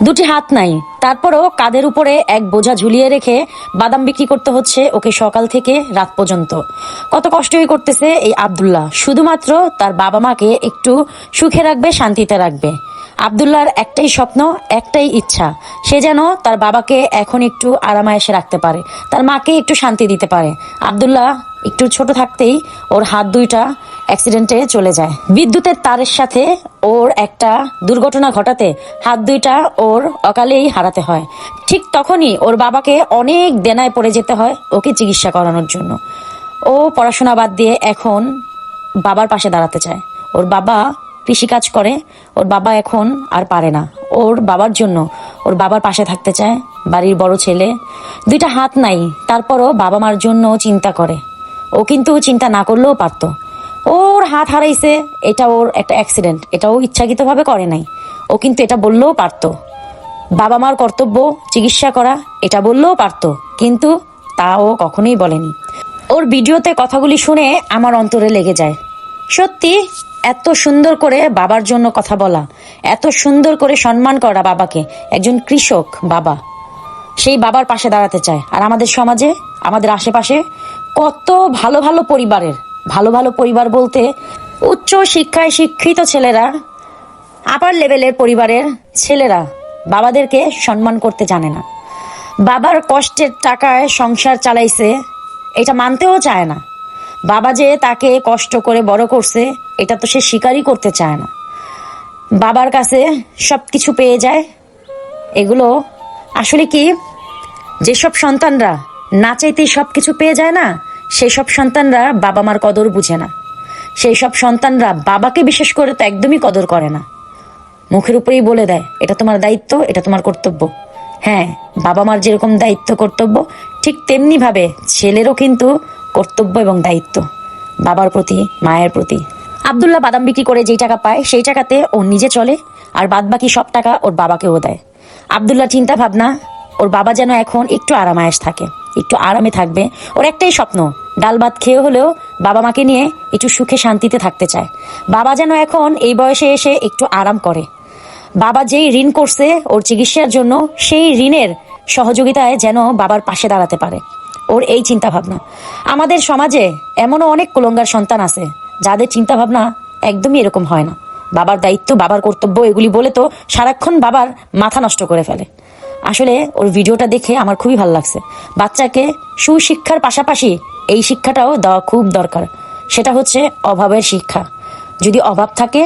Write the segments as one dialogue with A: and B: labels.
A: দুটি হাত নাই, তারপরও কাঁধের উপরে এক বোঝা ঝুলিয়ে রেখে বাদাম বিক্রি করতে হচ্ছে ওকে সকাল থেকে রাত পর্যন্ত। কত কষ্টই করতেছে এই আব্দুল্লাহ, শুধুমাত্র তার বাবা মাকে একটু সুখে রাখবে, শান্তিতে রাখবে। আব্দুল্লাহর একটাই স্বপ্ন, একটাই ইচ্ছা, সে যেন তার বাবাকে এখন একটু আরামায়েশে রাখতে পারে, তার মাকে একটু শান্তি দিতে পারে। আব্দুল্লাহ একটু ছোট থাকতেই ওর হাত দুইটা অ্যাক্সিডেন্টে চলে যায়। বিদ্যুতের তারের সাথে ওর একটা দুর্ঘটনা ঘটাতে হাত দুইটা ওর অকালেই হারাতে হয়। ঠিক তখনই ওর বাবাকে অনেক দেনায় পড়ে যেতে হয় ওকে চিকিৎসা করানোর জন্য। ও পড়াশোনা বাদ দিয়ে এখন বাবার পাশে দাঁড়াতে চায়। ওর বাবা কৃষিকাজ করে, ওর বাবা এখন আর পারে না। ওর বাবার জন্য ওর বাবার পাশে থাকতে চায়। বাড়ির বড় ছেলে, দুইটা হাত নাই, তারপরও বাবা মার জন্য চিন্তা করে। ও কিন্তু চিন্তা না করলেও পারতো। ওর হাত হারাইছে, এটা ওর একটা অ্যাক্সিডেন্ট, এটা ও ইচ্ছাকৃতভাবে করে নাই। ও কিন্তু এটা বললেও পারতো, বাবা মার কর্তব্য চিকিৎসা করা, এটা বললেও পারতো, কিন্তু তা ও কখনোই বলেনি। ওর ভিডিওতে কথাগুলি শুনে আমার অন্তরে লেগে যায়। সত্যি এত সুন্দর করে বাবার জন্য কথা বলা, এত সুন্দর করে সম্মান করা বাবাকে, একজন কৃষক বাবা, সেই বাবার পাশে দাঁড়াতে চায়। আর আমাদের সমাজে, আমাদের আশেপাশে কত ভালো ভালো পরিবারের, ভালো ভালো পরিবার বলতে উচ্চ শিক্ষায় শিক্ষিত ছেলেরা, আপার লেভেলের পরিবারের ছেলেরা বাবাদেরকে সম্মান করতে জানে না। বাবার কষ্টের টাকায় সংসার চালাইছে এটা মানতেও চায় না। বাবা যে তাকে কষ্ট করে বড় করছে এটা তো সে স্বীকারই করতে চায় না। বাবার কাছে সব কিছু পেয়ে যায়। এগুলো আসলে কি, যেসব সন্তানরা না চাইতেই সব কিছু পেয়ে যায় না, সেই সব সন্তানরা বাবা মার কদর বুঝে না। সেই সব সন্তানরা বাবাকে বিশেষ করে তো একদমই কদর করে না। মুখের উপরেই বলে দেয় এটা তোমার দায়িত্ব, এটা তোমার কর্তব্য। হ্যাঁ, বাবা মার যেরকম দায়িত্ব কর্তব্য, ঠিক তেমনি ভাবে ছেলেরও কিন্তু কর্তব্য এবং দায়িত্ব বাবার প্রতি, মায়ের প্রতি। আব্দুল্লাহ বাদাম বিক্রি করে যেই টাকা পায় সেই টাকাতে ও নিজে চলে, আর বাদ বাকি সব টাকা ওর বাবাকেও দেয়। আব্দুল্লাহ চিন্তা ভাবনা, ওর বাবা যেন এখন একটু আরামায়েশ থাকে, একটু আরামে থাকবে। ওর একটাই স্বপ্ন, ডাল ভাত খেয়ে হলেও বাবা মাকে নিয়ে একটু সুখে শান্তিতে থাকতে চায়। বাবা যেন এখন এই বয়সে এসে একটু আরাম করে। বাবা যেই ঋণ করছে ওর চিকিৎসার জন্য, সেই ঋণের সহযোগিতায় যেন বাবার পাশে দাঁড়াতে পারে, ওর এই চিন্তা ভাবনা। আমাদের সমাজে এমনও অনেক কুলঙ্গার সন্তান আছে যাদের চিন্তা ভাবনা একদমই এরকম হয় না। বাবার দায়িত্ব, বাবার কর্তব্য, এগুলি বলে তো সারাক্ষণ বাবার মাথা নষ্ট করে ফেলে। আসলে ওর ভিডিওটা দেখে আমার খুবই ভালো লাগছে। বাচ্চাকে সুশিক্ষার পাশাপাশি এই শিক্ষাটাও দেওয়া খুব দরকার, সেটা হচ্ছে অভাবের শিক্ষা। যদি অভাব থাকে,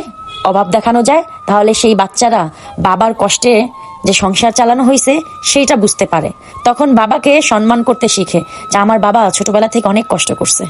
A: অভাব দেখানো যায়, তাহলে সেই বাচ্চারা বাবার কষ্টে যে সংসার চালানো হয়েছে সেইটা বুঝতে পারে। তখন বাবাকে সম্মান করতে শিখে যে আমার বাবা ছোটবেলা থেকে অনেক কষ্ট করছে।